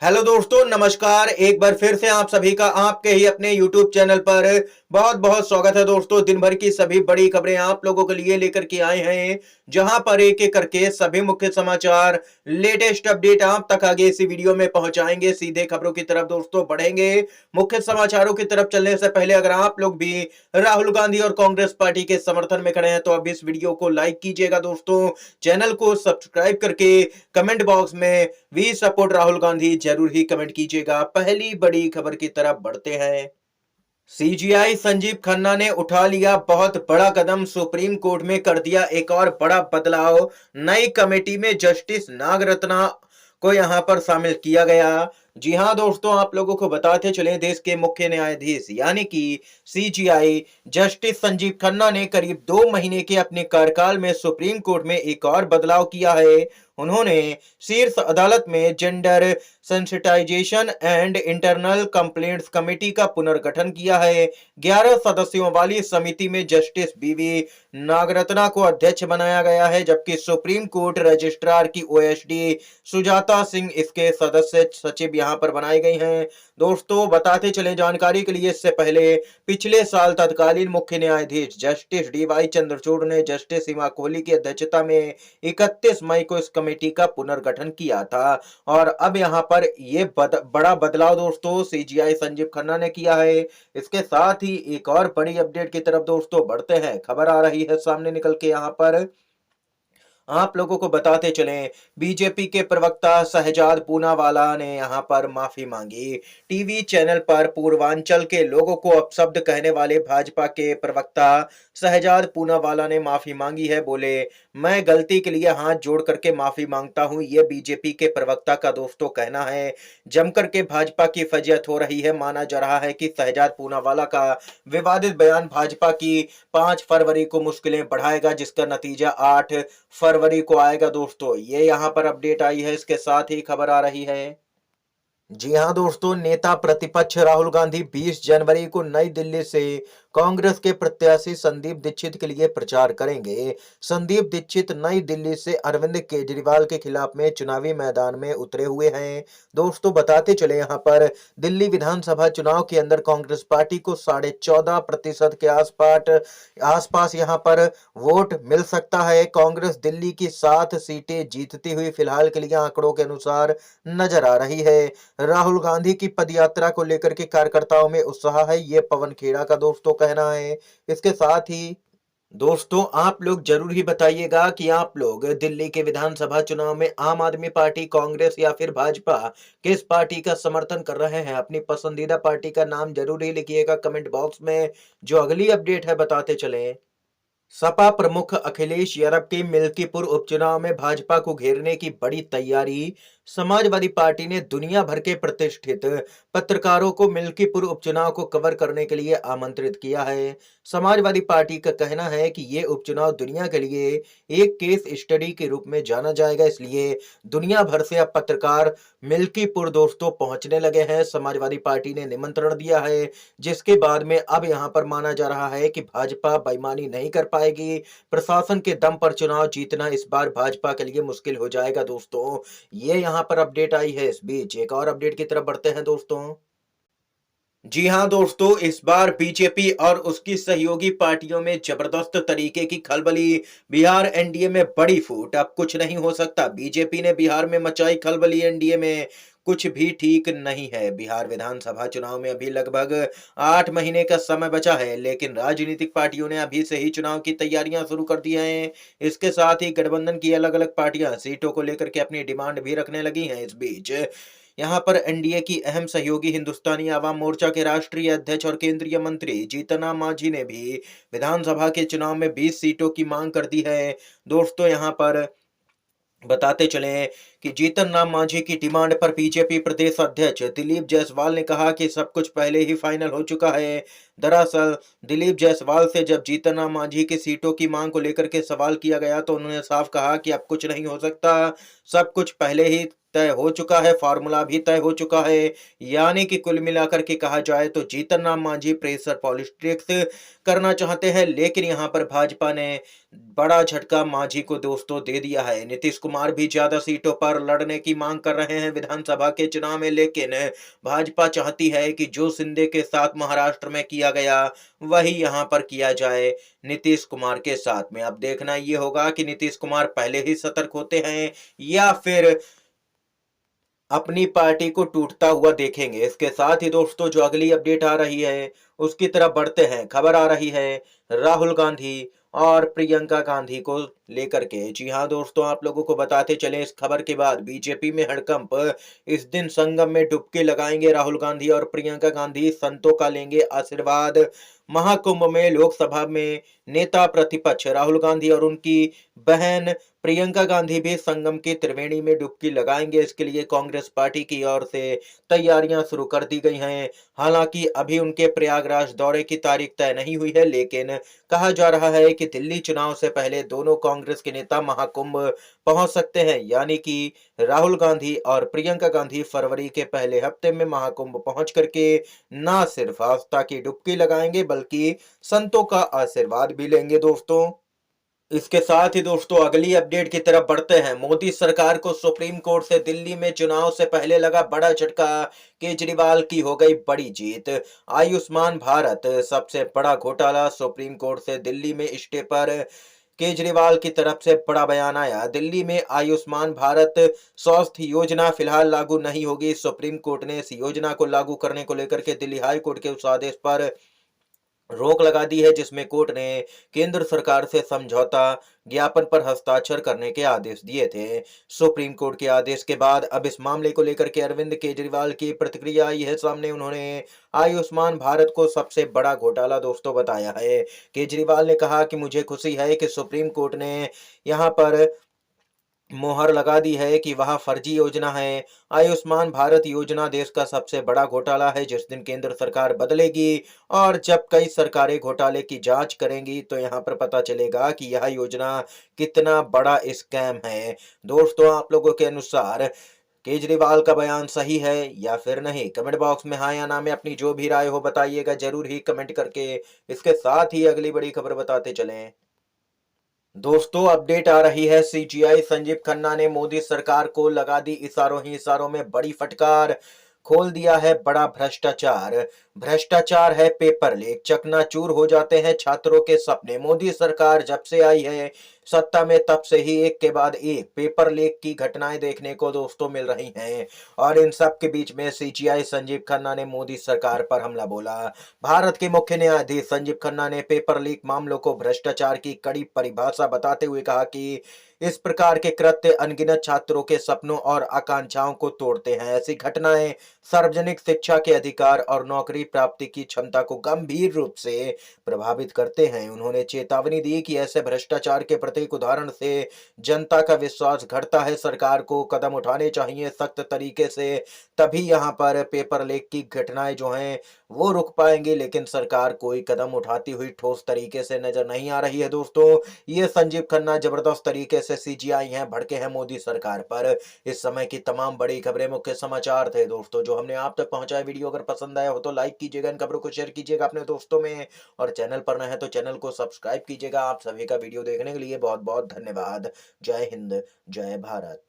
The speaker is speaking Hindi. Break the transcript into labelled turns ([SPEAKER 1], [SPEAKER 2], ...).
[SPEAKER 1] हेलो दोस्तों, नमस्कार। एक बार फिर से आप सभी का आपके ही अपने YouTube चैनल पर बहुत बहुत स्वागत है। दोस्तों, दिन भर की सभी बड़ी खबरें आप लोगों के लिए लेकर के आए हैं, जहां पर एक एक करके सभी मुख्य समाचार, लेटेस्ट अपडेट आप तक आगे इसी वीडियो में पहुंचाएंगे। सीधे खबरों की तरफ दोस्तों बढ़ेंगे। मुख्य समाचारों की तरफ चलने से पहले अगर आप लोग भी राहुल गांधी और कांग्रेस पार्टी के समर्थन में खड़े हैं तो अब इस वीडियो को लाइक कीजिएगा। दोस्तों, चैनल को सब्सक्राइब करके कमेंट बॉक्स में वी सपोर्ट राहुल गांधी जरूर ही कमेंट कीजिएगा। पहली बड़ी खबर की तरफ बढ़ते हैं। सीजीआई संजीव खन्ना ने उठा लिया बहुत बड़ा कदम, सुप्रीम कोर्ट में कर दिया एक और बड़ा बदलाव। नई कमेटी में जस्टिस नागरत्ना को यहां पर शामिल किया गया। जी हां दोस्तों, आप लोगों को बताते चले, देश के मुख्य न्यायाधीश यानी कि सीजीआई जस्टिस संजीव खन्ना ने करीब 2 महीने के अपने कार्यकाल में सुप्रीम कोर्ट में एक और बदलाव किया है। उन्होंने शीर्ष अदालत में gender sensitisation and internal complaints committee का पुनर्गठन किया है। 11 सदस्यों वाली समिति में जस्टिस बीवी नागरत्ना को अध्यक्ष बनाया गया है, जबकि सुप्रीम कोर्ट रजिस्ट्रार की ओएसडी सुजाता सिंह इसके सदस्य सचिव यहां पर बनाई गई हैं। दोस्तों, बताते चले जानकारी के लिए, इससे पहले पिछले साल तत्कालीन मुख्य न्यायाधीश जस्टिस डीवाई चंद्रचूड़ ने जस्टिस हिमा कोहली की अध्यक्षता में 31 मई को इस कमेटी का पुनर्गठन किया था। और अब यहां पर ये बड़ा बदलाव दोस्तों सीजीआई संजीव खन्ना ने किया है। इसके साथ ही एक और बड़ी अपडेट की तरफ दोस्तों बढ़ते हैं। खबर आ रही है सामने निकल के, यहां पर आप लोगों को बताते चलें, बीजेपी के प्रवक्ता शहजाद पूनावाला ने यहां पर माफी मांगी। टीवी चैनल पर पूर्वांचल के लोगों को अपशब्द कहने वाले भाजपा के प्रवक्ता शहजाद पूनावाला ने माफी मांगी है। बोले, मैं गलती के लिए हाथ जोड़ करके माफी मांगता हूं, ये बीजेपी के प्रवक्ता का दोस्तों कहना है। जमकर के भाजपा की फजीहत हो रही है। माना जा रहा है कि शहजाद पूनावाला का विवादित बयान भाजपा की 5 फरवरी को मुश्किलें बढ़ाएगा, जिसका नतीजा 8 फरवरी को आएगा। दोस्तों, ये यहां पर अपडेट आई है। इसके साथ ही खबर आ रही है। जी हां दोस्तों, नेता प्रतिपक्ष राहुल गांधी 20 जनवरी को नई दिल्ली से कांग्रेस के प्रत्याशी संदीप दीक्षित के लिए प्रचार करेंगे। संदीप दीक्षित नई दिल्ली से अरविंद केजरीवाल के खिलाफ में चुनावी मैदान में उतरे हुए हैं। दोस्तों, बताते चले, यहां पर दिल्ली विधानसभा चुनाव के अंदर कांग्रेस पार्टी को 14.5% के आसपास यहां पर वोट मिल सकता है। कांग्रेस दिल्ली की 7 सीटें जीतती हुई फिलहाल के लिए आंकड़ों के अनुसार नजर आ रही है। राहुल गांधी की पदयात्रा को लेकर के कार्यकर्ताओं में उत्साह है, ये पवन खेड़ा का दोस्तों कहना है। इसके साथ ही दोस्तों, आप लोग जरूर ही बताइएगा कि आप लोग दिल्ली के विधानसभा चुनाव में आम आदमी पार्टी, कांग्रेस या फिर भाजपा किस पार्टी का समर्थन कर रहे हैं। अपनी पसंदीदा पार्टी का नाम जरूर ही लिखिएगा कमेंट बॉक्स में। जो अगली अपडेट है बताते चले, सपा प्रमुख अखिलेश यादव के मिल्कीपुर उपचुनाव में भाजपा को घेरने की बड़ी तैयारी। समाजवादी पार्टी ने दुनिया भर के प्रतिष्ठित पत्रकारों को मिल्कीपुर उपचुनाव को कवर करने के लिए आमंत्रित किया है। समाजवादी पार्टी का कहना है कि ये उपचुनाव दुनिया के लिए एक केस स्टडी के रूप में जाना जाएगा, इसलिए दुनिया भर से अब पत्रकार मिल्कीपुर दोस्तों पहुंचने लगे हैं। समाजवादी पार्टी ने निमंत्रण दिया है, जिसके बाद में अब यहां पर माना जा रहा है कि भाजपा बेईमानी नहीं कर पाएगी। प्रशासन के दम पर चुनाव जीतना इस बार भाजपा के लिए मुश्किल हो जाएगा। दोस्तों, ये यहां पर अपडेट आई है। इस बीच एक और अपडेट की तरफ बढ़ते हैं दोस्तों। जी हां दोस्तों, इस बार बीजेपी और उसकी सहयोगी पार्टियों में जबरदस्त तरीके की खलबली। बिहार एनडीए में बड़ी फूट, अब कुछ नहीं हो सकता। बीजेपी ने बिहार में मचाई खलबली, एनडीए में कुछ भी ठीक नहीं है। बिहार विधानसभा चुनाव में अभी लगभग 8 महीने का समय बचा है, लेकिन राजनीतिक पार्टियों ने अभी से ही चुनाव की तैयारियां शुरू कर दी हैं। इसके साथ ही गठबंधन की अलग अलग पार्टियां सीटों को लेकर के अपनी डिमांड भी रखने लगी हैं। इस बीच यहां पर एनडीए की अहम सहयोगी हिंदुस्तानी आवाम मोर्चा के राष्ट्रीय अध्यक्ष और केंद्रीय मंत्री जीतन राम मांझी ने भी विधानसभा के चुनाव में 20 सीटों की मांग कर दी है। दोस्तों, यहां पर बताते चलें कि जीतन राम मांझी की डिमांड पर बीजेपी प्रदेश अध्यक्ष दिलीप जायसवाल ने कहा कि सब कुछ पहले ही फाइनल हो चुका है। दरअसल दिलीप जायसवाल से जब जीतन राम मांझी की सीटों की मांग को लेकर के सवाल किया गया तो उन्होंने साफ कहा कि अब कुछ नहीं हो सकता, सब कुछ पहले ही तय हो चुका है, फार्मूला भी तय हो चुका है। यानी कि कुल मिलाकर के कहा जाए तो जीतन राम मांझी प्रेशर पॉलिटिक्स करना चाहते हैं, लेकिन यहाँ पर भाजपा ने बड़ा झटका मांझी को दोस्तों दे दिया है। नीतीश कुमार भी ज्यादा सीटों पर लड़ने की मांग कर रहे हैं विधानसभा के चुनाव में, लेकिन भाजपा चाहती है कि जो शिंदे के साथ महाराष्ट्र में किया गया वही यहाँ पर किया जाए नीतीश कुमार के साथ में। अब देखना ये होगा कि नीतीश कुमार पहले ही सतर्क होते हैं या फिर अपनी पार्टी को टूटता हुआ देखेंगे। इसके साथ ही दोस्तों जो अगली अपडेट आ रही है उसकी तरफ बढ़ते हैं। खबर आ रही है राहुल गांधी और प्रियंका गांधी को लेकर के। जी हाँ दोस्तों, आप लोगों को बताते चले इस खबर के बाद बीजेपी में हड़कंप। इस दिन संगम में डुबकी लगाएंगे राहुल गांधी और प्रियंका गांधी, संतों का लेंगे आशीर्वाद। महाकुंभ में लोकसभा में नेता प्रतिपक्ष राहुल गांधी और उनकी बहन प्रियंका गांधी भी संगम की त्रिवेणी में डुबकी लगाएंगे। इसके लिए कांग्रेस पार्टी की ओर से तैयारियां शुरू कर दी गई हैं। हालांकि अभी उनके प्रयागराज दौरे की तारीख तय नहीं हुई है, लेकिन कहा जा रहा है कि दिल्ली चुनाव से पहले दोनों कांग्रेस के नेता महाकुंभ पहुंच सकते हैं। यानी कि राहुल गांधी और प्रियंका गांधी फरवरी के पहले हफ्ते में महाकुंभ पहुंच करके न सिर्फ आस्था की डुबकी लगाएंगे बल्कि संतों का आशीर्वाद भी लेंगे दोस्तों। इसके साथ ही दोस्तों अगली अपडेट की तरफ बढ़ते हैं। मोदी सरकार को सुप्रीम कोर्ट से दिल्ली में चुनाव से पहले लगा बड़ा झटका, केजरीवाल की हो गई बड़ी जीत। आयुष्मान भारत सबसे बड़ा घोटाला, सुप्रीम कोर्ट से दिल्ली में स्टे पर केजरीवाल की तरफ से बड़ा बयान आया। दिल्ली में आयुष्मान भारत स्वास्थ्य योजना फिलहाल लागू नहीं होगी। सुप्रीम कोर्ट ने इस योजना को लागू करने को लेकर के दिल्ली हाई कोर्ट के उस आदेश पर रोक लगा दी है जिसमें कोर्ट ने केंद्र सरकार से समझौता ज्ञापन पर हस्ताक्षर करने के आदेश दिए थे। सुप्रीम कोर्ट के आदेश के बाद अब इस मामले को लेकर के अरविंद केजरीवाल की प्रतिक्रिया आई है सामने। उन्होंने आयुष्मान भारत को सबसे बड़ा घोटाला दोस्तों बताया है। केजरीवाल ने कहा कि मुझे खुशी है कि सुप्रीम कोर्ट ने यहाँ पर मोहर लगा दी है कि वह फर्जी योजना है। आयुष्मान भारत योजना देश का सबसे बड़ा घोटाला है। जिस दिन केंद्र सरकार बदलेगी और जब कई सरकारें घोटाले की जांच करेंगी तो यहां पर पता चलेगा कि यह योजना कितना बड़ा स्कैम है। दोस्तों आप लोगों के अनुसार केजरीवाल का बयान सही है या फिर नहीं? कमेंट बॉक्स में हाँ या ना में अपनी जो भी राय हो बताइएगा जरूर ही कमेंट करके। इसके साथ ही अगली बड़ी खबर बताते चलें। दोस्तों अपडेट आ रही है, सीजीआई संजीव खन्ना ने मोदी सरकार को लगा दी इशारों ही इशारों में बड़ी फटकार। खोल दिया है बड़ा भ्रष्टाचार। भ्रष्टाचार है पेपर लीक, चकनाचूर हो जाते हैं छात्रों के सपने। मोदी सरकार जब से आई है सत्ता में तब से ही एक के बाद एक पेपर लीक की घटनाएं देखने को दोस्तों मिल रही हैं। और इन सब के बीच में सीजीआई संजीव खन्ना ने मोदी सरकार पर हमला बोला। भारत के मुख्य न्यायाधीश संजीव खन्ना ने पेपर लीक मामलों को भ्रष्टाचार की कड़ी परिभाषा बताते हुए कहा कि इस प्रकार के कृत्य अनगिनत छात्रों के सपनों और आकांक्षाओं को तोड़ते हैं। ऐसी घटनाएं सार्वजनिक शिक्षा के अधिकार और नौकरी प्राप्ति की क्षमता को गंभीर रूप से प्रभावित करते हैं। उन्होंने चेतावनी दी कि ऐसे भ्रष्टाचार के प्रत्येक उदाहरण से जनता का विश्वास घटता है। सरकार को कदम उठाने चाहिए सख्त तरीके से, तभी यहाँ पर पेपर लीक की घटनाएं जो हैं वो रुक पाएंगे। लेकिन सरकार कोई कदम उठाती हुई ठोस तरीके से नजर नहीं आ रही है दोस्तों। ये संजीव खन्ना जबरदस्त तरीके से सीजीआई हैं, भड़के हैं मोदी सरकार पर। इस समय की तमाम बड़ी खबरें मुख्य समाचार थे दोस्तों जो हमने आप तक पहुंचाए। वीडियो अगर पसंद आया हो तो लाइक कीजिएगा, इन खबरों को शेयर कीजिएगा अपने दोस्तों में, और चैनल पर नए हैं तो चैनल को सब्सक्राइब कीजिएगा। आप सभी का वीडियो देखने के लिए बहुत बहुत धन्यवाद। जय हिंद, जय भारत।